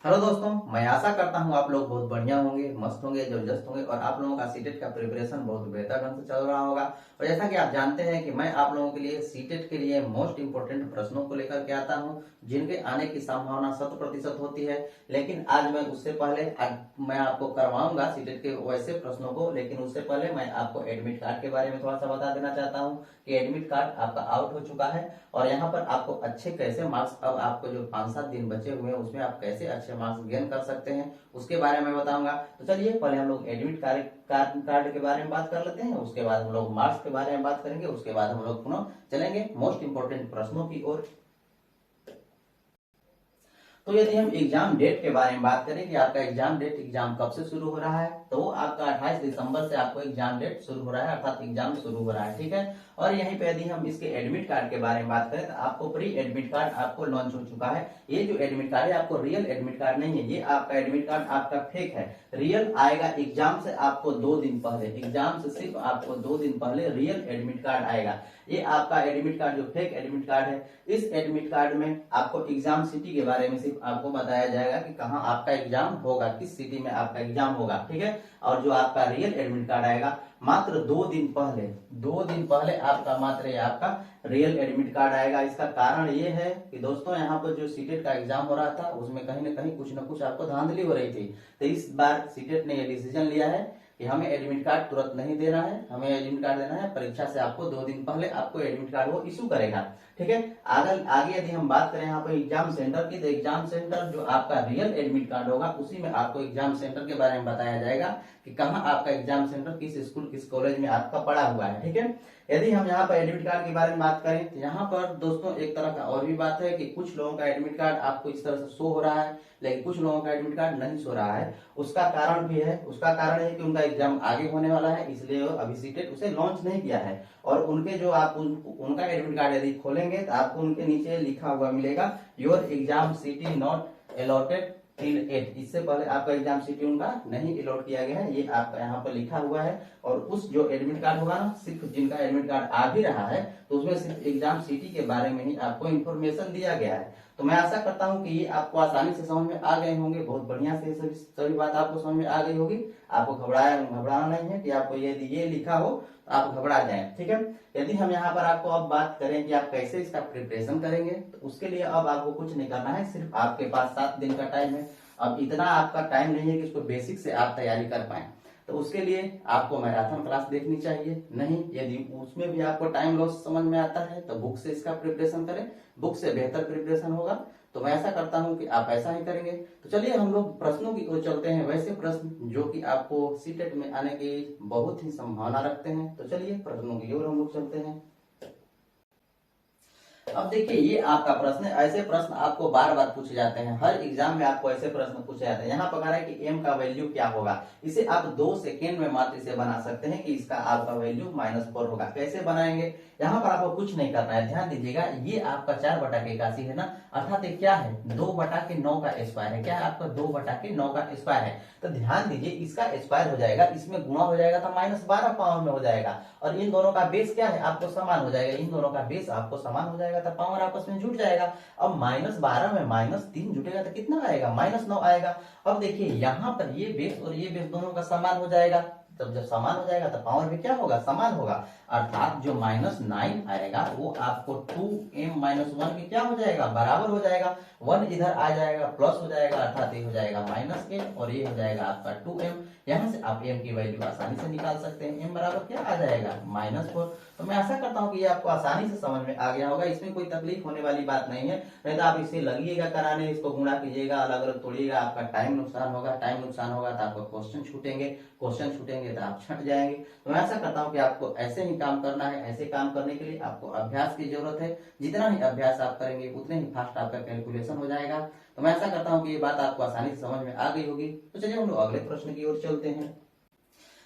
Hello दोस्तों, मैं आशा करता हूँ आप लोग बहुत बढ़िया होंगे, मस्त होंगे, जबरदस्त होंगे और आप लोगों का सीटेट का प्रिपरेशन बहुत बेहतर ढंग से चल रहा होगा। और जैसा कि आप जानते हैं कि मैं आप लोगों के लिए सीटेट के लिए मोस्ट इंपोर्टेंट प्रश्नों को लेकर के आता हूँ, जिनके आने की संभावना 100% होती है। लेकिन आज मैं उससे पहले मैं आपको करवाऊंगा सीटेट के वैसे प्रश्नों को, लेकिन उससे पहले मैं आपको एडमिट कार्ड के बारे में थोड़ा सा बता देना चाहता हूँ कि एडमिट कार्ड आपका आउट हो चुका है। और यहाँ पर आपको अच्छे कैसे मार्क्स, अब आपको जो 5-7 दिन बचे हुए हैं उसमें आप कैसे अच्छे मार्क्स गेन कर सकते हैं उसके बारे में बताऊंगा। तो चलिए पहले हम लोग एडमिट कार्ड के बारे में बात कर लेते हैं, उसके बाद हम लोग मार्क्स के बारे में बात करेंगे, उसके बाद हम लोग पुनः चलेंगे मोस्ट इंपोर्टेंट प्रश्नों की ओर। तो यदि हम एग्जाम डेट के बारे में बात करें कि आपका एग्जाम डेट, एग्जाम कब से शुरू हो रहा है, तो वो आपका 28 दिसंबर से आपको एग्जाम डेट शुरू हो रहा है, अर्थात एग्जाम शुरू हो रहा है। ठीक है। और यहीं पे यदि हम इसके एडमिट कार्ड के बारे में बात करें तो आपको प्री एडमिट कार्ड आपको लॉन्च हो चुका है। ये जो एडमिट कार्ड है आपको रियल एडमिट कार्ड नहीं है, ये आपका एडमिट कार्ड आपका फेक है। रियल आएगा एग्जाम से आपको 2 दिन पहले, एग्जाम से सिर्फ आपको 2 दिन पहले रियल एडमिट कार्ड आएगा। ये आपका एडमिट कार्ड जो फेक एडमिट कार्ड है, इस एडमिट कार्ड में आपको एग्जाम सिटी के बारे में सिर्फ आपको बताया जाएगा कि कहाँ आपका एग्जाम होगा, किस सिटी में आपका एग्जाम होगा। ठीक है। और जो आपका रियल एडमिट कार्ड आएगा मात्र 2 दिन पहले, 2 दिन पहले आपका मात्र आपका रियल एडमिट कार्ड आएगा। इसका कारण ये है कि दोस्तों यहाँ पर जो सीटेट का एग्जाम हो रहा था उसमें कहीं ना कहीं कुछ ना कुछ आपको धांधली हो रही थी। तो इस बार सीटेट ने ये डिसीजन लिया है कि हमें एडमिट कार्ड तुरंत नहीं देना है, हमें एडमिट कार्ड देना है परीक्षा से आपको 2 दिन पहले आपको एडमिट कार्ड वो इशू करेगा। ठीक है। आगे यदि हम बात करें यहाँ पर एग्जाम सेंटर की, तो एग्जाम सेंटर जो आपका रियल एडमिट कार्ड होगा उसी में आपको एग्जाम सेंटर के बारे में बताया जाएगा कि कहाँ आपका एग्जाम सेंटर, किस स्कूल किस कॉलेज में आपका पड़ा हुआ है। ठीक है। यदि हम यहाँ पर एडमिट कार्ड के बारे में बात करें तो यहाँ पर दोस्तों एक तरह का और भी बात है कि कुछ लोगों का एडमिट कार्ड आपको इस तरह से शो हो रहा है, लेकिन कुछ लोगों का एडमिट कार्ड नहीं शो रहा है। उसका कारण भी है, उसका कारण है कि उनका एग्जाम आगे होने वाला है, इसलिए अभी सीटेट उसे लॉन्च नहीं किया है। और उनके जो आप उनका एडमिट कार्ड यदि खोलेंगे तो आपको उनके नीचे लिखा हुआ मिलेगा your exam city not allotted till 8। इससे पहले आपका एग्जाम सिटी उनका नहीं अलॉट किया गया है, ये आपका यहाँ पर लिखा हुआ है। और उस जो एडमिट कार्ड होगा ना, सिर्फ जिनका एडमिट कार्ड आ भी रहा है तो उसमें सिर्फ एग्जाम सिटी के बारे में ही आपको इन्फॉर्मेशन दिया गया है। तो मैं आशा करता हूँ कि ये आपको आसानी से समझ में आ गए होंगे, बहुत बढ़िया से सभी बात आपको समझ में आ गई होगी। आपको घबराना नहीं है कि आपको ये लिखा हो तो आप घबरा जाएं। ठीक है। यदि हम यहाँ पर आपको अब बात करें कि आप कैसे इसका प्रिपरेशन करेंगे, तो उसके लिए अब आपको कुछ नहीं करना है, सिर्फ आपके पास 7 दिन का टाइम है। अब इतना आपका टाइम नहीं है कि इसको बेसिक से आप तैयारी कर पाए। तो उसके लिए आपको मैराथन क्लास देखनी चाहिए। नहीं, यदि उसमें भी आपको टाइम लॉस समझ में आता है तो बुक से इसका प्रिपरेशन करें, बुक से बेहतर प्रिपरेशन होगा। तो मैं ऐसा करता हूं कि आप ऐसा ही करेंगे। तो चलिए हम लोग प्रश्नों की ओर चलते हैं, वैसे प्रश्न जो कि आपको सीटेट में आने की बहुत ही संभावना रखते हैं। तो चलिए प्रश्नों की ओर हम लोग चलते हैं। अब देखिए ये आपका प्रश्न है, ऐसे प्रश्न आपको बार बार पूछे जाते हैं, हर एग्जाम में आपको ऐसे प्रश्न पूछे जाते हैं। यहाँ पर कह रहा है कि m का वैल्यू क्या होगा, इसे आप 2 सेकेंड में मात्र इसे बना सकते हैं कि इसका आपका वैल्यू -4 होगा। कैसे बनाएंगे, यहाँ पर आपको कुछ नहीं करना है, ध्यान दीजिएगा। ये आपका 4/81 है ना, अर्थात ये क्या है 2/9 का स्क्वायर है। क्या है आपका 2/9 का स्क्वायर है। तो ध्यान दीजिए इसका स्क्वायर हो जाएगा, इसमें गुणा हो जाएगा तो -12 पावर में हो जाएगा। और इन दोनों का बेस क्या है आपको समान हो जाएगा, इन दोनों का बेस आपको समान हो जाएगा तो पावर आपस में जुड़ जाएगा। अब -12 में -3 जुटेगा तो कितना आएगा, -9 आएगा। अब देखिए यहाँ पर ये बेस और ये बेस दोनों का समान हो जाएगा। तब जब समान हो जाएगा तो पावर भी क्या होगा, समान होगा। अर्थात जो -9 आएगा वो आपको 2m-1 के क्या हो जाएगा, बराबर हो जाएगा। 1 इधर आ जाएगा, प्लस हो जाएगा, अर्थात ये हो जाएगा -m और ये हो जाएगा आपका 2m। यहाँ से आप m की वैल्यू आसानी से निकाल सकते हैं, m बराबर क्या आ जाएगा, -4। तो मैं आशा करता हूँ कि ये आपको आसानी से समझ में आ गया होगा, इसमें कोई तकलीफ होने वाली बात नहीं है। नहीं तो आप इसे लगिएगा कराने, इसको गुणा कीजिएगा, अलग अलग तोड़िएगा, आपका टाइम नुकसान होगा, टाइम नुकसान होगा तो आपको क्वेश्चन छूटेंगे, क्वेश्चन छूटेंगे तो आप छट जाएंगे। तो मैं ऐसा करता हूँ कि आपको ऐसे ही काम करना है। ऐसे काम करने के लिए आपको अभ्यास की जरूरत है, जितना ही अभ्यास आप करेंगे उतने ही फास्ट आपका कैलकुलेशन हो जाएगा। तो मैं ऐसा करता हूँ कि ये बात आपको आसानी से समझ में आ गई होगी। तो चलिए हम लोग अगले प्रश्न की ओर चलते हैं।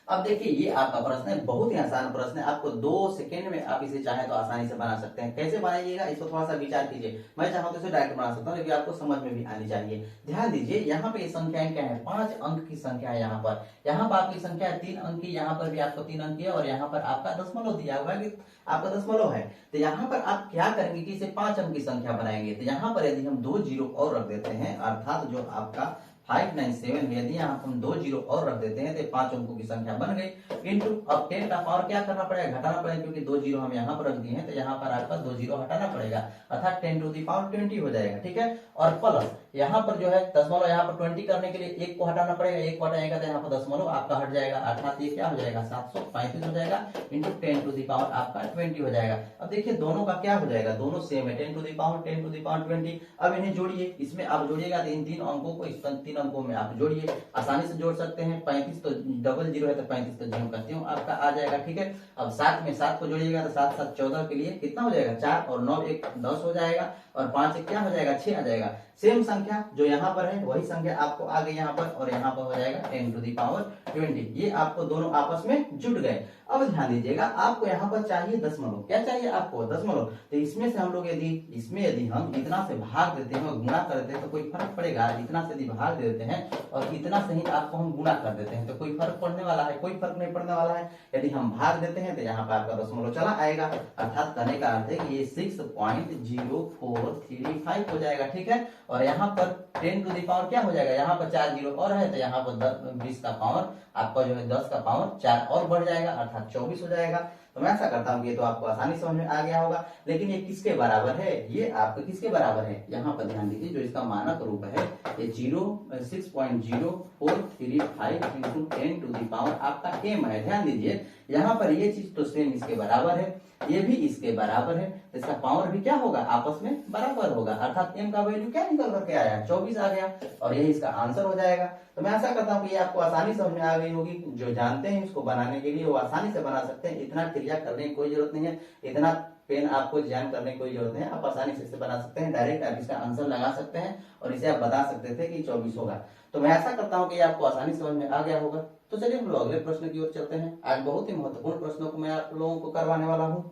अब देखिए ये आपका प्रश्न है, बहुत ही आसान प्रश्न है, आपको 2 सेकंड में आप इसे चाहे तो आसानी से बना सकते हैं। कैसे बनाइएगा इसको थोड़ा सा विचार कीजिए। मैं चाहूँ तो इसे डायरेक्ट बना सकता हूँ, लेकिन आपको समझ में भी आनी चाहिए। ध्यान दीजिए यहाँ पे संख्याएं क्या है, 5 अंक की संख्या है। यहाँ पर आपकी संख्या है 3 अंक की, यहाँ पर भी आपको 3 अंक की है, और यहाँ पर आपका दशमलव दिया हुआ है कि आपका दशमलव है। तो यहाँ पर आप क्या करेंगे कि इसे 5 अंक की संख्या बनाएंगे। तो यहाँ पर यदि हम 2 जीरो और रख देते हैं, अर्थात जो आपका 597 है, यदि यहाँ हम 2 जीरो और रख देते हैं तो 5 अंकों की संख्या बन गई। इंटू अब 10 का पावर क्या करना पड़ेगा, घटाना पड़ेगा, क्योंकि 2 जीरो हम यहाँ पर रख दिए हैं तो यहाँ पर आपका 2 जीरो हटाना पड़ेगा, अर्थात 10 टू द पावर 20 हो जाएगा। ठीक है, और प्लस यहाँ पर जो है दशमलव, यहाँ पर 20 करने के लिए 1 को हटाना पड़ेगा, 1 को हटाएगा तो यहाँ पर दशमलव आपका हट जाएगा, अर्थात ये क्या हो जाएगा 735 हो जाएगा, इंटू 10 टू द पावर आपका 20 हो जाएगा। अब देखिए दोनों का क्या हो जाएगा, दोनों सेम है, 10 to the power 10 to the power 20। अब इन्हें जोड़िए, इसमें आप जोड़िएगा तो इन 3 अंकों को इस 3 अंकों में आप जोड़िए, आसानी से जोड़ सकते हैं। 35 तो डबल जीरो है तो 35 तो जीरो करती हूँ आपका आ जाएगा। ठीक है, अब 7 में 7 को जोड़िएगा तो 7 7 14 के लिए कितना हो जाएगा 4, और 9 1 10 हो जाएगा, और 5 1 क्या हो जाएगा 6 आ जाएगा। सेम संख्या जो यहाँ पर है वही संख्या आपको आ गई यहाँ पर, और यहाँ पर हो जाएगा 10 टू द पावर 20। ये आपको दोनों आपस में जुड़ गए। अब ध्यान दीजिएगा आपको यहाँ पर चाहिए दशमलव, क्या चाहिए आपको दशमलव। तो इसमें से हम लोग यदि हम इतना से भाग देते हैं और गुणा कर देते हैं तो कोई फर्क पड़ेगा, इतना से यदि भाग दे देते हैं और इतना से ही आपको हम गुणा कर देते हैं तो कोई फर्क पड़ने वाला है, कोई फर्क नहीं पड़ने वाला है। यदि हम भाग देते हैं तो यहाँ पर आपका दशमलव चला आएगा, अर्थात कहने का अर्थ है कि ये 6.0435 हो जाएगा। ठीक है, और यहाँ पर 10 टू द पावर क्या हो जाएगा, यहाँ पर 4 जीरो और है तो यहाँ पर 20 का पावर आपका जो है 10 का पावर 4 और बढ़ जाएगा, अर्थात 24 हो जाएगा। तो मैं ऐसा करता हूँ, ये तो आपको आसानी समझ में आ गया होगा। लेकिन ये किसके बराबर है, ये आपका किसके बराबर है, यहाँ पर ध्यान दीजिए जो इसका मानक रूप है ये 6.0435 इंटू 10 टू द पावर आपका m है। ध्यान दीजिए यहाँ पर ये चीज तो सेम इसके बराबर है, ये भी इसके बराबर है, इसका पावर भी क्या होगा आपस में बराबर होगा, अर्थात m का वैल्यू क्या निकल करके आया 24 आ गया, और यही इसका आंसर हो जाएगा। तो मैं ऐसा करता हूँ कि ये आपको आसानी समझ में आ गई होगी। जो जानते हैं इसको बनाने के लिए वो आसानी से बना सकते हैं, इतना क्रिया करने की कोई जरूरत नहीं है, इतना पेन आपको ज्ञान करने की कोई जरूरत नहीं है, आप आसानी से इसे बना सकते हैं। डायरेक्ट आप इसका आंसर लगा सकते हैं और इसे आप बता सकते थे कि 24 होगा। तो मैं ऐसा करता हूँ कि आपको आसानी समझ में आ गया होगा। तो चलिए हम लोग अगले प्रश्न की ओर चलते हैं। आज बहुत ही महत्वपूर्ण प्रश्नों को मैं आप लोगों को करवाने वाला हूँ।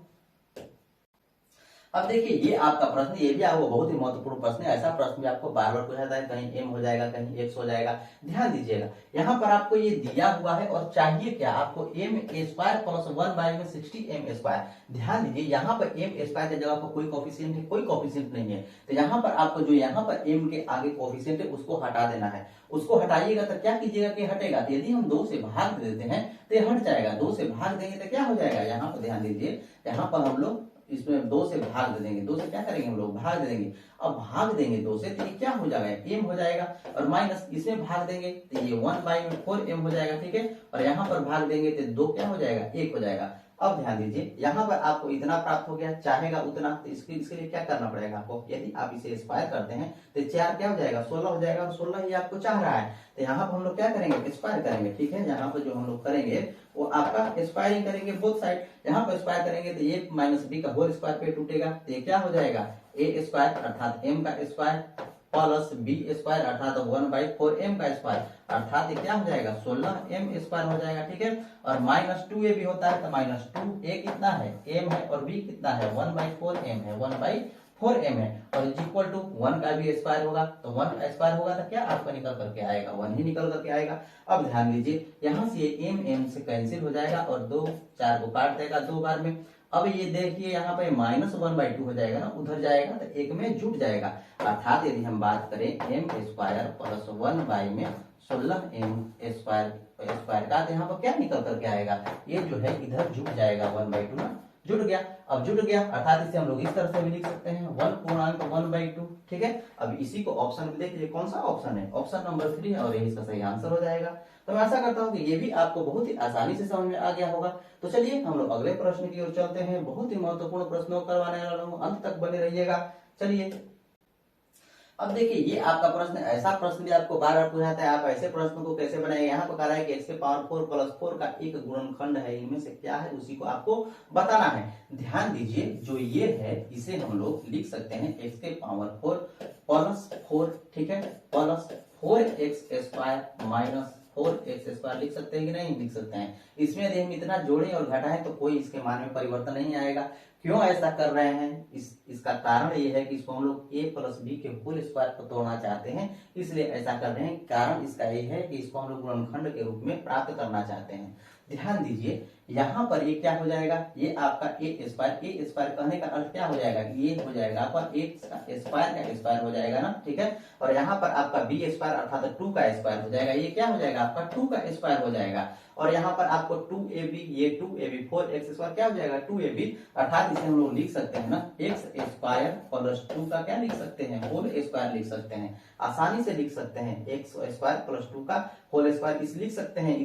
अब देखिए ये आपका प्रश्न, ये भी आपको बहुत ही महत्वपूर्ण प्रश्न है। ऐसा प्रश्न भी आपको बार बार पूछा जाता है, कहीं m हो जाएगा कहीं x हो जाएगा। ध्यान दीजिएगा यहाँ पर आपको ये दिया हुआ है और चाहिए क्या आपको m स्क्वायर प्लस 1 बाई में 60m स्क्वायर। ध्यान दीजिए यहाँ पर m स्क्वायर की जगह पर कोई कोफिशिएंट है, कोई कोफिशिएंट नहीं है, तो यहाँ पर आपको जो यहाँ पर m के आगे कोफिशिएंट है उसको हटा देना है। उसको हटाइएगा तो क्या कीजिएगा कि हटेगा, तो यदि हम 2 से भाग देते हैं तो ये हट जाएगा। 2 से भाग देंगे तो क्या हो जाएगा, यहाँ पर ध्यान दीजिए यहाँ पर हम लोग इसमें 2 से भाग दे देंगे, 2 से क्या करेंगे हम लोग भाग दे देंगे। अब भाग देंगे 2 से तो ये क्या हो जाएगा m हो जाएगा, और माइनस इसमें भाग देंगे तो ये 1 बाई में 4m हो जाएगा। ठीक है, और यहाँ पर भाग देंगे तो 2 क्या हो जाएगा 1 हो जाएगा। अब ध्यान दीजिए यहाँ पर आपको इतना प्राप्त हो गया, चाहेगा उतना, तो इसके लिए क्या करना पड़ेगा आपको, यदि आप इसे स्क्वायर करते हैं तो 4 क्या हो जाएगा 16 हो जाएगा, और 16 ही आपको चाह रहा है तो यहाँ पर हम लोग क्या करेंगे स्क्वायर करेंगे। ठीक है, यहाँ पर जो हम लोग करेंगे वो आपका स्क्वायरिंग करेंगे बोथ साइड। यहाँ पर स्क्वायर करेंगे तो ये माइनस बी का होल स्क्वायर पे टूटेगा, तो ये क्या हो जाएगा ए स्क्वायर अर्थात m का स्क्वायर प्लस बी स्क्वायर अर्थात 1/4m का स्क्वायर, अर्थात ये क्या हो जाएगा 16m स्क्वायर हो जाएगा। ठीक है, और माइनस 2a भी होता है तो माइनस 2a कितना है m है, और b कितना है 1/4m है, 1/4m है, और इक्वल टू 1 का भी स्क्वायर होगा, तो 1 का स्क्वायर होगा तो क्या आपका निकल करके आएगा 1 ही निकल करके आएगा। अब ध्यान दीजिए यहाँ से m से कैंसिल हो जाएगा और 2 4 को काट देगा 2 बार में। अब ये देखिए यहाँ पे -1/2 हो जाएगा ना, उधर जाएगा तो एक में जुट जाएगा, अर्थात यदि हम बात करें m स्क्वायर प्लस 1 बाई में 16m स्क्वायर का, तो यहाँ पर क्या निकल करके आएगा, ये जो है इधर जुट जाएगा 1/2 ना, जुट गया। अब जुट गया अर्थात इसे हम लोग इस तरह से भी लिख सकते हैं 1/1/2। ठीक है, अब इसी को ऑप्शन में देखिए कौन सा ऑप्शन है, ऑप्शन नंबर 3 है, और यही इसका सही आंसर हो जाएगा। तो मैं ऐसा करता हूँ कि ये भी आपको बहुत ही आसानी से समझ में आ गया होगा। तो चलिए हम लोग अगले प्रश्न की ओर चलते हैं। बहुत ही महत्वपूर्ण प्रश्नों करवाने वाला हूँ, अंत तक बने रहिएगा। चलिए अब देखिए ये आपका प्रश्न, ऐसा प्रश्न भी आपको बार बार पूछाता है, आप ऐसे प्रश्न को कैसे बनाएंगे। यहाँ पर कह रहा है कि x के पावर 4 प्लस 4 का एक गुणनखंड है, इनमें से क्या है उसी को आपको बताना है। ध्यान दीजिए जो ये है इसे हम लोग लिख सकते हैं x के पावर 4 प्लस 4, ठीक है, plus 4x square minus 4x² लिख सकते हैं कि नहीं लिख सकते हैं। इसमें यदि हम इतना जोड़ें और घटाएं तो कोई इसके मान में परिवर्तन नहीं आएगा। क्यों ऐसा कर रहे हैं, इसका कारण ये है कि इसको हम लोग a प्लस बी के होल स्क्वायर को तोड़ना चाहते हैं, इसलिए ऐसा कर रहे हैं। कारण इसका ये है कि इसको हम लोग गुणनखंड के रूप में प्राप्त करना चाहते हैं। ध्यान दीजिए यहाँ पर ये क्या हो जाएगा, ये आपका a स्क्वायर कहने का अर्थ क्या हो जाएगा, ये हो जाएगा आपका x का स्क्वायर हो जाएगा ना, ठीक है। और यहाँ पर आपका b स्क्वायर अर्थात 2 का स्क्वायर हो जाएगा, ये क्या हो जाएगा आपका 2 का स्क्वायर हो जाएगा। और यहाँ पर आपको 2ab, ये 2ab 4x² क्या हो जाएगा 2ab, अर्थात इसे हम लोग लिख सकते हैं ना x स्क्वायर प्लस 2 का क्या लिख सकते हैं होल स्क्वायर लिख सकते हैं, आसानी से लिख सकते हैं। x स्क्वायर प्लस 2 का होल स्क्वायर इस लिख सकते हैं,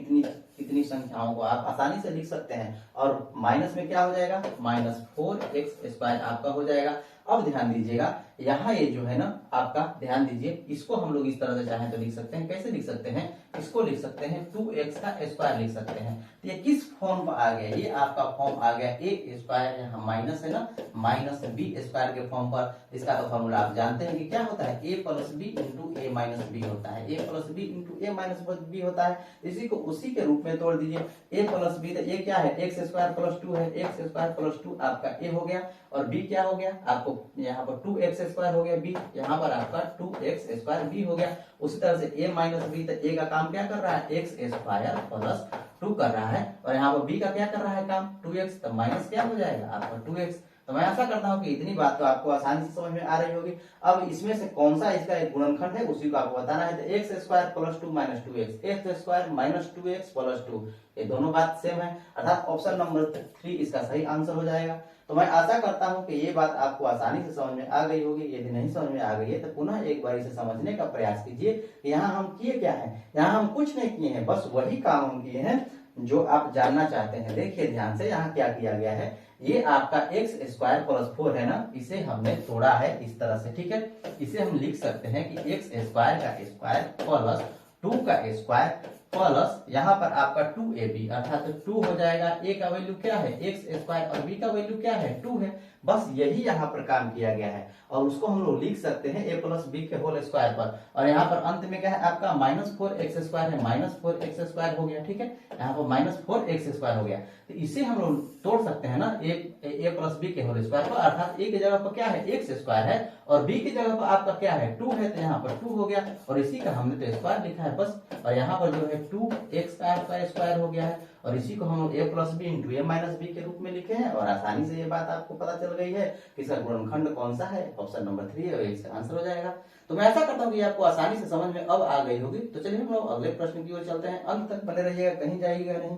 इतनी संख्याओं को आप आसानी से लिख सकते हैं। और माइनस में क्या हो जाएगा -4x² आपका हो जाएगा। अब ध्यान दीजिएगा यहाँ ये जो है ना आपका, ध्यान दीजिए इसको हम लोग इस तरह से चाहें तो लिख सकते हैं। कैसे लिख सकते हैं, इसको लिख सकते हैं 2x का स्क्वायर लिख सकते हैं। तो ये किस फॉर्म पर आ गया, ये आपका फॉर्म आ गया a स्क्वायर, यहाँ माइनस है ना माइनस b स्क्वायर के फॉर्म पर। इसका तो फॉर्मूला आप जानते हैं कि क्या होता है a plus B into a minus B होता है, a plus B into a minus B होता है। इसी को उसी के रूप में तोड़ दीजिए, a प्लस बी, तो a क्या है x स्क्वायर प्लस 2 है, x स्क्वायर प्लस 2 आपका a हो गया, और b क्या हो गया आपको यहाँ पर 2x स्क्वायर हो गया, b यहाँ पर आपका 2x स्क्वायर b हो गया। उसी तरह से a माइनस बी, तो a का काम क्या कर रहा है x स्क्वायर प्लस 2 कर रहा है, और यहाँ पर b का क्या कर रहा है काम 2x, तो माइनस क्या हो जाएगा आपका 2x। तो मैं आशा करता हूँ कि इतनी बात तो आपको आसानी से समझ में आ रही होगी। अब इसमें से कौन सा इसका एक गुणनखंड है उसी को आपको बताना है। तो x square plus 2 minus 2x, x square minus 2x plus 2, ये दोनों बात सेम है, अर्थात ऑप्शन नंबर 3 इसका सही आंसर हो जाएगा। तो मैं आशा करता हूं कि ये बात आपको आसानी से समझ में आ गई होगी। यदि नहीं समझ में आ गई है तो पुनः एक बार इसे समझने का प्रयास कीजिए कि यहाँ हम किए क्या है। यहाँ हम कुछ नहीं किए हैं, बस वही काम हम किए हैं जो आप जानना चाहते हैं। देखिए ध्यान से, यहाँ क्या किया गया है, ये आपका एक्स स्क्वायर प्लस 4 है ना, इसे हमने तोड़ा है इस तरह से, ठीक है। इसे हम लिख सकते हैं कि एक्स स्क्वायर का स्क्वायर प्लस 2 का स्क्वायर प्लस यहाँ पर आपका 2ab, अर्थात 2 हो जाएगा। a का वैल्यू क्या है एक्स स्क्वायर और b का वैल्यू क्या है 2 है। बस यही यहाँ पर काम किया गया है, और उसको हम लोग लिख सकते हैं a प्लस बी के होल स्क्वायर पर। और यहाँ पर अंत में क्या है आपका -4x स्क्वायर है, -4x स्क्वायर हो गया, ठीक है। यहाँ पर -4x स्क्वायर हो गया, तो इसे हम लोग तोड़ सकते हैं ना a प्लस बी के होल स्क्वायर पर, अर्थात a की जगह पर क्या है एक्स स्क्वायर है और b की जगह पर आपका क्या है 2 है, तो यहाँ पर 2 हो गया, और इसी का हमने तो स्क्वायर लिखा है बस। और यहाँ पर जो है 2x का आपका स्क्वायर हो गया है, और इसी को हम a plus B into a minus B के रूप में लिखे हैं। और आसानी से ये बात आपको पता चल गई है कि इसका गुणनखंड कौन सा है, ऑप्शन नंबर 3 है, इसका आंसर हो जाएगा। तो मैं ऐसा करता हूँ कि आपको आसानी से समझ में अब आ गई होगी। तो चलिए हम लोग अगले प्रश्न की ओर चलते हैं, अंत तक बने रहिएगा, कहीं जाइएगा नहीं।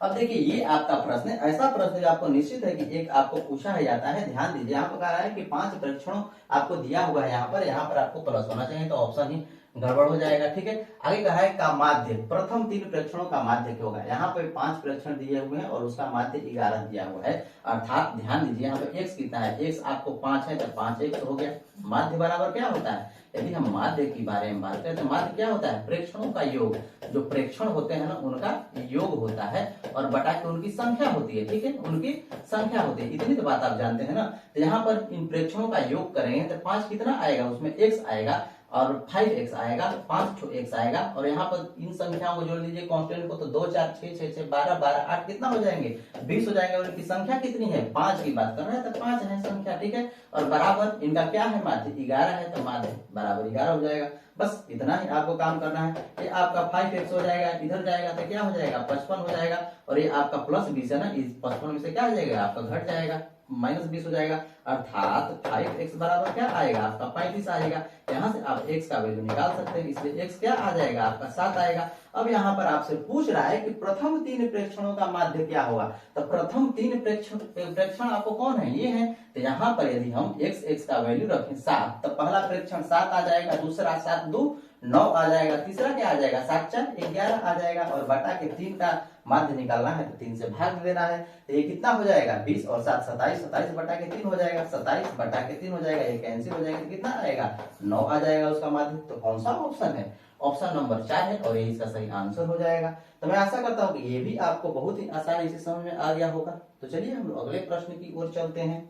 अब देखिए ये आपका प्रश्न है, ऐसा प्रश्न जो आपको निश्चित है कि एक आपको पूछा है जाता है। ध्यान दीजिए, यहाँ पर कहा है कि 5 परीक्षणों आपको दिया हुआ है, यहाँ पर आपको प्लस होना चाहिए, तो ऑप्शन ही गड़बड़ हो जाएगा, ठीक है। आगे कहा है का माध्य, प्रथम 3 प्रेक्षणों का माध्य क्या होगा। यहाँ पे 5 प्रेक्षण दिए हुए हैं और उसका माध्य 11 दिया हुआ है, अर्थात ध्यान दीजिए यहाँ पे x कितना है, x आपको 5 है, तो 5x हो गया। माध्य बराबर क्या होता है, यदि हम माध्य के बारे में बात करें तो माध्य क्या होता है, प्रेक्षणों का योग। जो प्रेक्षण होते हैं ना उनका योग होता है, और बटा के उनकी संख्या होती है, ठीक है, उनकी संख्या होती है। इतनी तो बात आप जानते हैं ना। तो यहाँ पर इन प्रेक्षणों का योग करेंगे तो 5 कितना आएगा, उसमें x आएगा और 5x आएगा, 5x आएगा, और यहाँ पर इन संख्याओं को जोड़ लीजिए कांस्टेंट को, तो 2 4 6 6 6 12 12 8 कितना हो जाएंगे 20 हो जाएंगे। और इनकी संख्या कितनी है 5 की बात कर रहे हैं, तो 5 है संख्या, ठीक है। और बराबर इनका क्या है माध्य 11 है, तो माध्य बराबर 11 हो जाएगा। बस इतना ही आपको काम करना है। ये आपका 5x हो जाएगा, इधर जाएगा तो क्या हो जाएगा 55 हो जाएगा, और ये आपका प्लस 20 है ना, इस 55 में से क्या हो जाएगा आपका घट जाएगा, -20 हो जाएगा, अर्थात 5x बराबर क्या आएगा आपका 35 आएगा। यहाँ से आप x का वैल्यू निकाल सकते हैं, इसलिए x क्या आ जाएगा आपका 7 आएगा। अब यहाँ पर आपसे पूछ रहा है कि प्रथम 3 प्रेक्षणों का माध्य क्या होगा। तो प्रथम 3 प्रेक्षण आपको कौन है, ये है। तो यहाँ पर यदि हम x का वैल्यू रखें 7, तो पहला प्रेक्षण 7 आ जाएगा, दूसरा 7 2 9 आ जाएगा, तीसरा क्या आ जाएगा 7 4 11 आ जाएगा, और बटा के 3 का माध्य निकालना है तो 3 से भाग देना है। तो ये कितना हो जाएगा 20 और 7 27, 27 बटा के 3 हो जाएगा, 27 बटा के 3 हो जाएगा, ये कैंसिल हो जाएगा, कितना आएगा 9 आ जाएगा उसका माध्य। तो कौन सा ऑप्शन है, ऑप्शन नंबर 4 है, और ये इसका सही आंसर हो जाएगा। तो मैं आशा करता हूँ कि ये भी आपको बहुत ही आसानी से समझ में आ गया होगा। तो चलिए हम अगले प्रश्न की ओर चलते हैं।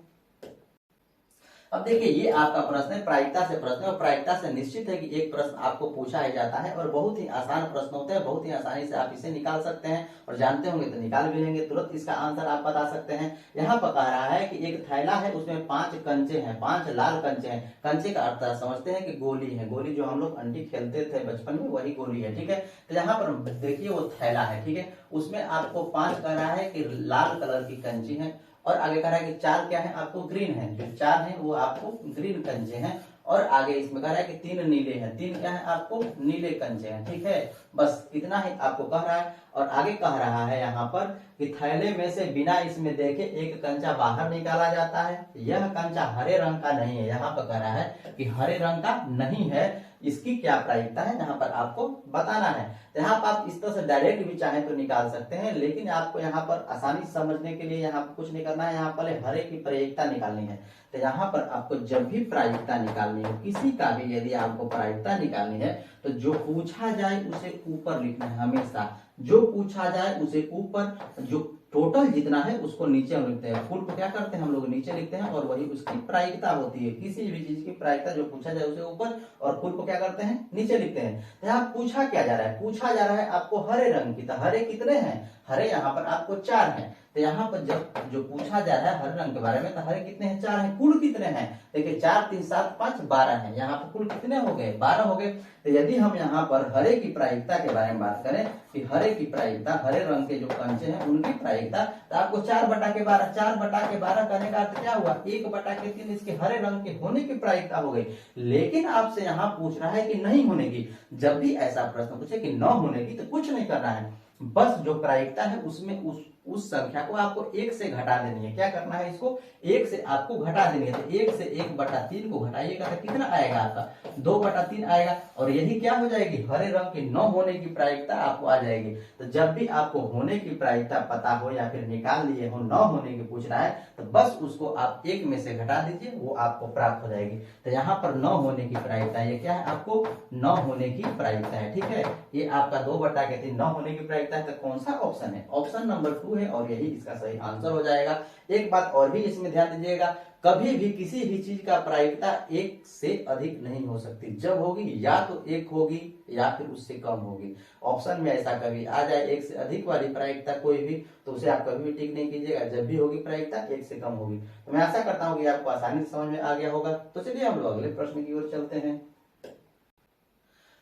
अब देखिए ये आपका प्रश्न है प्रायिकता से प्रश्न है, और प्रायिकता से निश्चित है कि एक प्रश्न आपको पूछा ही जाता है और बहुत ही आसान प्रश्न होते हैं, बहुत ही आसानी से आप इसे निकाल सकते हैं और जानते होंगे तो निकाल भी लेंगे, तुरंत इसका आंसर आप बता सकते हैं। यहाँ पर कह रहा है कि एक थैला है, उसमें 5 कंचे हैं, 5 लाल कंचे हैं। कंचे का अर्थ समझते हैं कि गोली है, गोली जो हम लोग अंडी खेलते थे बचपन में वही गोली है, ठीक है। तो यहाँ पर देखिए वो थैला है, ठीक है, उसमें आपको 5 कह रहा है कि लाल कलर की कंची है, और आगे कह रहा है कि 4 क्या है आपको ग्रीन है, जो 4 है वो आपको ग्रीन कंचे हैं, और आगे इसमें कह रहा है कि 3 नीले हैं, 3 क्या है आपको नीले कंचे हैं, ठीक है। बस इतना ही आपको कह रहा है, और आगे कह रहा है यहाँ पर कि थैले में से बिना इसमें देखे एक कंचा बाहर निकाला जाता है, यह कंचा हरे रंग का नहीं है। यहाँ पर कह रहा है कि हरे रंग का नहीं है, इसकी क्या प्रायिकता है यहाँ पर आपको बताना है। तो यहाँ पर आप इस तरह से डायरेक्ट भी चाहें तो निकाल सकते हैं, लेकिन आपको यहाँ पर आसानी समझने के लिए यहाँ पर कुछ नहीं करना है, यहाँ पर हरे की प्रायिकता निकालनी है। तो यहाँ पर आपको जब भी प्रायिकता निकालनी हो किसी का भी, यदि आपको प्रायिकता निकालनी है तो जो पूछा जाए उसे ऊपर लिखना है हमेशा, जो पूछा जाए उसे ऊपर, जो टोटल जितना है उसको नीचे हम लिखते हैं, फुल को क्या करते हैं हम लोग नीचे लिखते हैं, और वही उसकी प्रायिकता होती है। किसी भी चीज की प्रायिकता जो पूछा जाए उसे ऊपर और फुल को क्या करते हैं नीचे लिखते हैं। तो यहाँ पूछा क्या जा रहा है, पूछा जा रहा है आपको हरे रंग की, तो हरे कितने हैं, हरे यहाँ पर आपको 4 हैं। तो यहाँ पर जब जो पूछा जा रहा है हरे रंग के बारे में, तो हरे कितने हैं 4 हैं, कुल कितने हैं देखिए 4 3 7 5 12 है, यहाँ पर कुल कितने हो गए 12 हो गए। तो यदि हम यहाँ पर हरे की प्रायिकता के बारे में बात करें कि हरे की प्रायिकता, हरे रंग के जो कंचे हैं उनकी प्रायिकता, तो आपको 4/12, 4/12 करने का अर्थ क्या हुआ 1/3 इसके हरे रंग के होने की प्रायिकता हो गई। लेकिन आपसे यहाँ पूछ रहा है कि नहीं होने की। जब भी ऐसा प्रश्न पूछे कि न होने की, तो कुछ नहीं करना है, बस जो प्रायिकता है उसमें उस संख्या को आपको 1 से घटा देनी है। क्या करना है, इसको 1 से आपको घटा देनी है। तो 1 से 1/3 को घटाइएगा तो कितना आएगा आपका 2/3 आएगा, और यही क्या हो जाएगी हरे रंग के न होने की प्रायिकता आपको आ जाएगी। तो जब भी आपको होने की प्रायिकता पता हो या फिर निकाल लिए हो, न होने की पूछ रहा है, तो बस उसको आप 1 में से घटा दीजिए, वो आपको प्राप्त हो जाएगी। तो यहाँ पर न होने की प्रायिकता, ये क्या है आपको न होने की प्रायिकता है, ठीक है। ये आपका 2/3 न होने की प्रायिकता है। तो कौन सा ऑप्शन है, ऑप्शन नंबर 2 है, और यही इसका सही आंसर हो जाएगा। एक बात और भी इसमें ध्यान दीजिएगा, कभी भी किसी भी चीज का प्रायिकता 1 से अधिक नहीं हो सकती, जब होगी या तो 1 होगी या फिर उससे कम होगी। ऑप्शन में ऐसा कभी आ जाए 1 से अधिक वाली प्रायिकता कोई भी, तो उसे आप कभी भी टिक नहीं कीजिएगा, जब भी होगी प्रायिकता 1 से कम होगी। तो मैं आशा करता हूँ कि आपको आसानी से समझ में आ गया होगा। तो चलिए हम लोग अगले प्रश्न की ओर चलते हैं।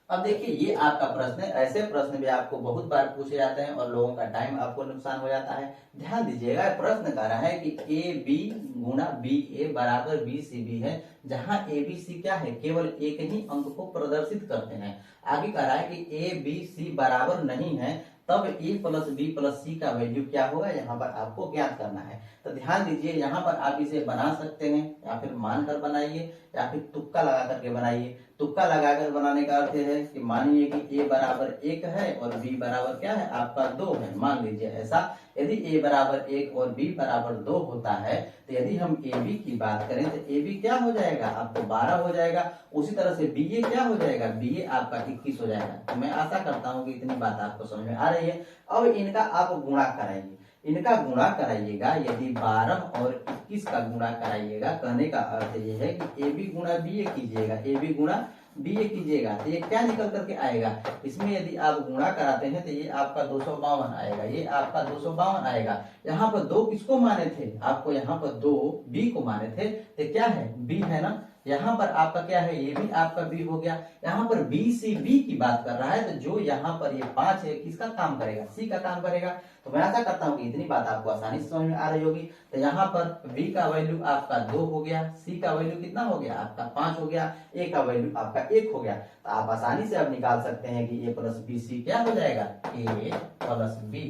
अब देखिए ये आपका प्रश्न है, ऐसे प्रश्न भी आपको बहुत बार पूछे जाते हैं और लोगों का टाइम आपको नुकसान हो जाता है। ध्यान दीजिएगा, प्रश्न कह रहा है कि AB गुणा BA बराबर BCB है, जहां ABC क्या है केवल एक ही अंक को प्रदर्शित करते हैं। आगे कह रहा है कि ABC बराबर नहीं है, तब A plus B plus C का वैल्यू क्या होगा, यहाँ पर आपको ज्ञात करना है। तो ध्यान दीजिए, यहाँ पर आप इसे बना सकते हैं, या फिर मानकर बनाइए या फिर तुक्का लगा करके बनाइए। तुक्का लगाकर बनाने का अर्थ है कि मानिए कि A बराबर 1 है और B बराबर क्या है आपका 2 है, मान लीजिए ऐसा। यदि A बराबर 1 और B बराबर 2 होता है, तो यदि हम AB की बात करें तो AB क्या हो जाएगा आपको 12 हो जाएगा। उसी तरह से BA क्या हो जाएगा, BA आपका 21 हो जाएगा। तो मैं आशा करता हूँ कि इतनी बात आपको समझ में आ रही है। अब इनका आप गुणा कराइए, इनका गुणा कराइएगा। यदि 12 और 21 का गुणा कराइएगा, कहने का अर्थ ये है कि AB गुणा BA कीजिएगा, AB गुणा BA कीजिएगा, तो ये क्या निकल करके आएगा, इसमें यदि आप गुणा कराते हैं तो ये आपका 252 आएगा, ये आपका 252 आएगा। यहाँ पर 2 किसको माने थे, आपको यहाँ पर 2 B को माने थे, तो क्या है B है ना, यहाँ पर आपका क्या है ये भी आपका B हो गया। यहाँ पर BCB की बात कर रहा है, तो जो यहाँ पर ये 5 है किसका काम करेगा, C का काम करेगा। तो मैं आशा करता हूँ कि इतनी बात आपको आसानी से समझ में आ रही होगी। तो यहाँ पर B का वैल्यू आपका 2 हो गया, C का वैल्यू कितना हो गया आपका 5 हो गया, A का वैल्यू आपका 1 हो गया। तो आप आसानी से अब निकाल सकते हैं कि A प्लस BC क्या हो जाएगा, A plus B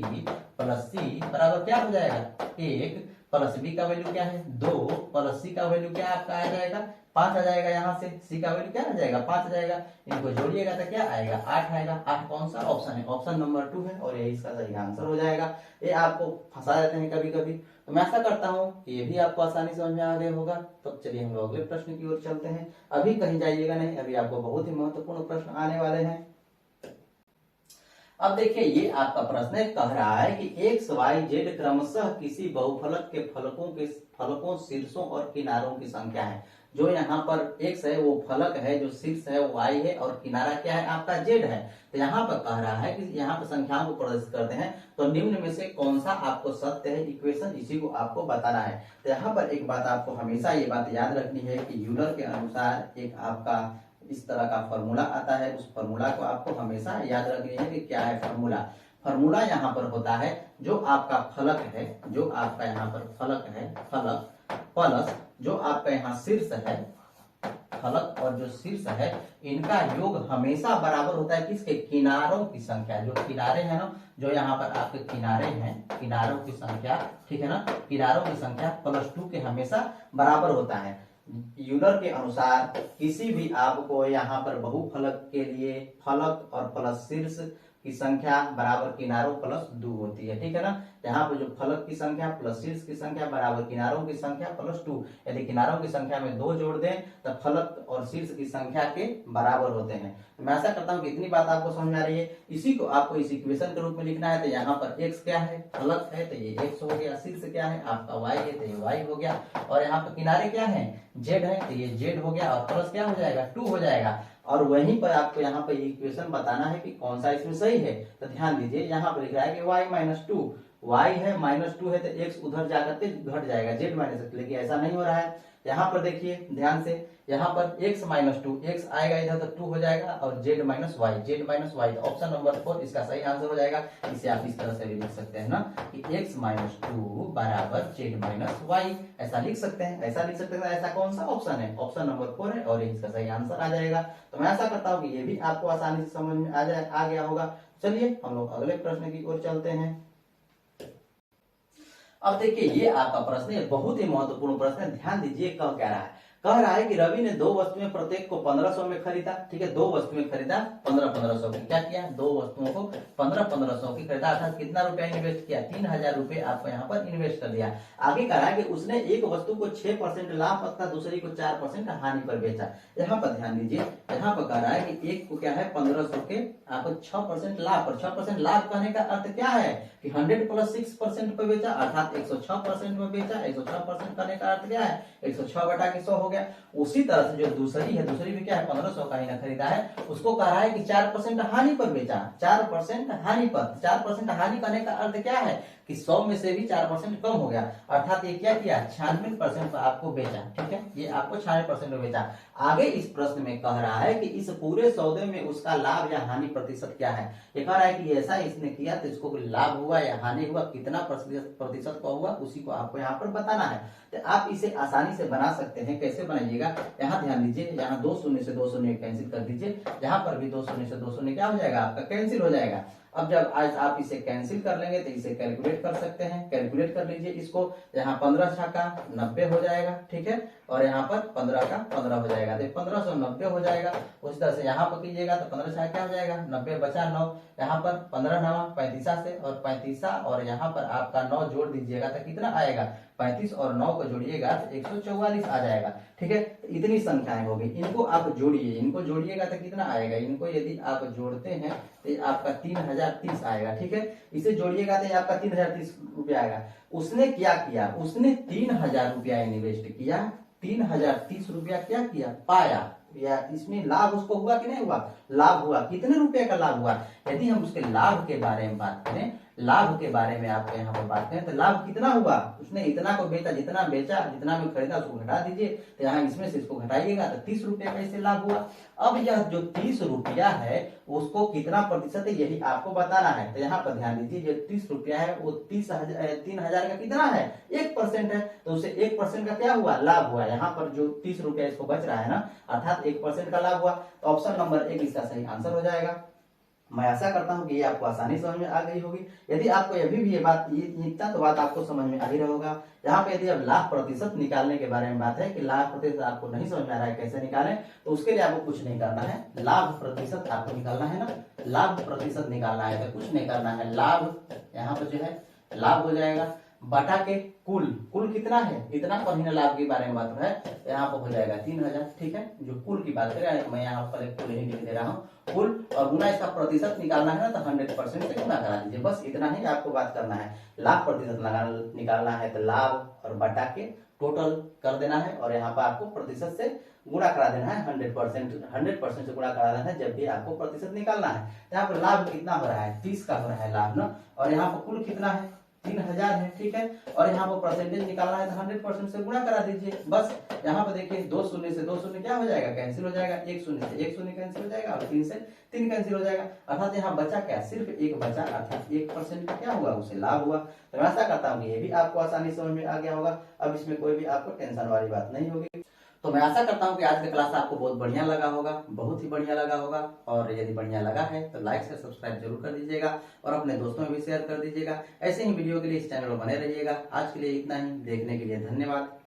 plus C बराबर क्या हो जाएगा 1 प्लस B का वैल्यू क्या है 2 प्लस C का वैल्यू क्या आपका आ जाएगा 5 आ जाएगा। यहाँ से C का वैल्यू क्या आ जाएगा 5 आ जाएगा, इनको जोड़िएगा तो क्या आएगा 8 आएगा। 8 कौन सा ऑप्शन है, ऑप्शन नंबर 2 है, और यही इसका सही आंसर हो जाएगा। ये आपको फंसा देते हैं कभी कभी, तो मैं आशा करता हूँ कि ये भी आपको आसानी समझ में आ गया होगा। तो चलिए हम लोग अगले प्रश्न की ओर चलते हैं। अभी कहीं जाइएगा नहीं, अभी आपको बहुत ही महत्वपूर्ण प्रश्न आने वाले हैं। अब देखिए ये आपका प्रश्न कह रहा है कि एक्स वाई जेड क्रमशः किसी बहुफलक के फलकों शीर्षों और किनारों की संख्या है, जो यहाँ पर x है वो फलक है, जो शीर्ष है वो y है और किनारा क्या है आपका z है। तो यहाँ पर कह रहा है कि यहाँ पर संख्याओं को प्रदर्शित करते हैं तो निम्न में से कौन सा आपको सत्य है इक्वेशन, इसी को आपको बताना है। तो यहाँ पर एक बात आपको हमेशा ये बात याद रखनी है कि यूलर के अनुसार एक आपका इस तरह का फॉर्मूला आता है, उस फॉर्मूला को आपको हमेशा याद रखनी है कि क्या है फॉर्मूला। फॉर्मूला यहाँ पर होता है जो आपका फलक है, जो आपका यहाँ पर फलक है, फलक प्लस जो आपका यहाँ शीर्ष है, फलक और जो शीर्ष है, इनका योग हमेशा बराबर होता है किसके, किनारों की संख्या। जो किनारे हैं ना, जो यहाँ पर आपके किनारे हैं, किनारों की संख्या, ठीक है ना, किनारों की संख्या +2 के हमेशा बराबर होता है। यूलर के अनुसार किसी भी आपको यहाँ पर बहुफलक के लिए फलक और प्लस शीर्ष की संख्या बराबर किनारों +2 होती है, ठीक है ना। यहाँ पर जो फलक की संख्या प्लस शीर्ष की संख्या बराबर किनारों की संख्या +2। यदि किनारों की संख्या में 2 जोड़ दें तो फलक और शीर्ष की संख्या के बराबर होते हैं। तो मैं आशा करता हूँ कि इतनी बात आपको समझ में आ रही है। इसी को आपको इस इक्वेशन के रूप में लिखना है। तो यहाँ पर x क्या है, फलक है तो ये x हो गया, शीर्ष क्या है आपका y है तो ये y हो गया, और यहाँ पर किनारे क्या है z है तो ये z हो गया, और प्लस क्या हो जाएगा 2 हो जाएगा। और वहीं पर आपको यहाँ पर इक्वेशन बताना है कि कौन सा इसमें सही है। तो ध्यान दीजिए यहाँ पर लिख रहा है कि y - 2, y है -2 है तो x उधर जाकर के घट जाएगा, z माइनस, लेकिन ऐसा नहीं हो रहा है। यहाँ पर देखिए ध्यान से, यहाँ पर x - 2, x आएगा इधर तो 2 हो जाएगा, और z - y, तो ऑप्शन नंबर 4 इसका सही आंसर हो जाएगा। इसे आप इस तरह से भी लिख सकते हैं ना कि x - 2 बराबर z - y, ऐसा लिख सकते हैं, ऐसा लिख सकते हैं। ऐसा कौन सा ऑप्शन है, ऑप्शन नंबर 4 है, और इसका सही आंसर आ जाएगा। तो मैं ऐसा करता हूँ कि ये भी आपको आसानी से समझ में आ गया होगा। चलिए हम लोग अगले प्रश्न की ओर चलते हैं। अब देखिए ये आपका प्रश्न है, बहुत ही महत्वपूर्ण प्रश्न है, ध्यान दीजिए। कह रहा है कि रवि ने 2 वस्तुएं प्रत्येक को 1500 में खरीदा, ठीक है, 2 वस्तुएं खरीदा 1500 की। क्या किया, 2 वस्तुओं को 1500 की खरीदा, अर्थात कितना रुपया इन्वेस्ट किया, 3000 रुपए आपको यहाँ पर इन्वेस्ट कर दिया। आगे कह रहा है कि उसने एक वस्तु को 6% लाभ तथा दूसरी को 4% हानि पर बेचा। यहाँ पर ध्यान दीजिए, यहाँ पर कह रहा है कि एक को क्या है 1500 के आपको 6% लाभ पर, 6% लाभ कहने का अर्थ क्या है कि 100 + 6% पर बेचा, अर्थात 106% में बेचा। 106% करने का अर्थ क्या है, 106/100 हो गया। उसी तरह से जो दूसरी है, दूसरी भी क्या है 1500 का ही ना खरीदा है, उसको कह रहा है कि 4% हानि पर बेचा, 4% हानि पर। 4% हानि करने का अर्थ क्या है कि 100 में से भी 4% कम हो गया, अर्थात ये क्या किया 96% पर आपको बेचा, ठीक है, ये आपको 96% में बेचा। आगे इस प्रश्न में कह रहा है कि इस पूरे सौदे में उसका लाभ या हानि प्रतिशत क्या है। ये कह रहा है कि ऐसा इसने किया तो इसको लाभ हुआ या हानि हुआ, कितना प्रतिशत का हुआ, उसी को आपको यहाँ पर बताना है। तो आप इसे आसानी से बना सकते हैं। कैसे बनाइएगा, यहाँ ध्यान दीजिए, यहाँ 2 शून्य से 2 शून्य कैंसिल कर दीजिए, यहाँ पर भी 2 शून्य से 2 शून्य क्या हो जाएगा आपका कैंसिल हो जाएगा। अब जब आज आप इसे कैंसिल कर लेंगे तो इसे कैलकुलेट कर सकते हैं, कैलकुलेट कर लीजिए इसको। यहाँ 15 छक्का 90 हो जाएगा, ठीक है, और यहाँ पर 15 का 15 हो जाएगा, तो 1590 हो जाएगा। उस तरह से यहाँ पर कीजिएगा तो 15 छक्का क्या हो जाएगा 90 बचा 9, यहाँ पर 15 9 35 से, और 35 और यहाँ पर आपका 9 जोड़ दीजिएगा तो कितना आएगा, 35 और 9 को जोड़िएगा तो 144 आ जाएगा, ठीक है। तो इतनी संख्याएं होगी, इनको आप जोड़िए, इनको जोड़िएगा तो कितना आएगा, इनको यदि आप जोड़ते हैं तो आपका 3030 आएगा, ठीक है। इसे जोड़िएगा तो आपका 3030 रुपया आएगा। उसने क्या किया, उसने 3000 रुपया इन्वेस्ट किया, 3030 रुपया क्या किया पाया, या इसमें लाभ उसको हुआ कि नहीं हुआ, लाभ हुआ। कितने रुपए का लाभ हुआ, यदि हम उसके लाभ के बारे में बात करें, लाभ के बारे में आपको यहाँ पर बात करें तो लाभ कितना हुआ, उसने इतना को बेचा, जितना बेचा जितना में खरीदा उसको घटा दीजिए, तो यहाँ इसमें से इसको घटाइएगा तो 30 रुपया का इससे लाभ हुआ। अब यह जो 30 रुपया है उसको कितना प्रतिशत है यही आपको बताना है। तो यहाँ पर ध्यान दीजिए, जो 30 रुपया है वो 3000 का कितना है 1% है, तो उसे 1% का क्या हुआ लाभ हुआ। यहाँ पर जो 30 रुपया इसको बच रहा है ना, अर्थात 1% का लाभ हुआ। तो ऑप्शन नंबर 1 इसका सही आंसर हो जाएगा। मैं आशा करता हूं कि ये आपको आसानी समझ में आ गई होगी। यदि आपको अभी भी ये बात इतना तो बात आपको समझ में आ ही रहा होगा। यहाँ पे यदि अब लाभ प्रतिशत निकालने के बारे में बात है कि लाभ प्रतिशत आपको नहीं समझ में आ रहा है कैसे निकालें, तो उसके लिए आपको कुछ नहीं करना है, लाभ प्रतिशत आपको निकालना है ना, लाभ प्रतिशत निकालना है तो कुछ नहीं करना है, लाभ यहाँ पर जो है लाभ हो जाएगा बटा के कुल, कुल कितना है इतना पर ही लाभ के बारे में बात है, यहाँ पर हो जाएगा 3000, ठीक है। जो कुल की बात करें मैं यहाँ पर कुल ही लिख दे रहा हूँ, कुल और गुना इसका प्रतिशत निकालना है ना तो 100% से गुना करा दीजिए, बस इतना ही आपको बात करना है। लाभ प्रतिशत निकालना है तो लाभ और बटा के टोटल कर देना है और यहाँ पर आपको प्रतिशत से गुणा करा देना है। 100% से गुणा करा देना है जब भी आपको प्रतिशत निकालना है। यहाँ पर लाभ कितना हो रहा है, 30 का हो रहा है लाभ ना, और यहाँ पर कुल कितना है, 3000 है, ठीक है। और यहाँ पर परसेंटेज निकालना है तो 100% से गुणा करा दीजिए बस। यहाँ पर देखिए 2 शून्य से 2 शून्य क्या हो जाएगा, कैंसिल हो जाएगा, 1 शून्य से 1 शून्य कैंसिल हो जाएगा और 3 से 3 कैंसिल हो जाएगा। अर्थात यहाँ बचा क्या, सिर्फ एक बचा, अर्थात 1% का क्या हुआ, उसे लाभ हुआ। तो मैं आशा करता हूँ कि ये भी आपको आसानी समझ में आ गया होगा। अब इसमें कोई भी आपको टेंशन वाली बात नहीं होगी। तो मैं आशा करता हूँ कि आज का क्लास आपको बहुत बढ़िया लगा होगा, बहुत ही बढ़िया लगा होगा। और यदि बढ़िया लगा है तो लाइक से सब्सक्राइब जरूर कर दीजिएगा और अपने दोस्तों में भी शेयर कर दीजिएगा। ऐसे ही वीडियो के लिए इस चैनल पर बने रहिएगा। आज के लिए इतना ही, देखने के लिए धन्यवाद।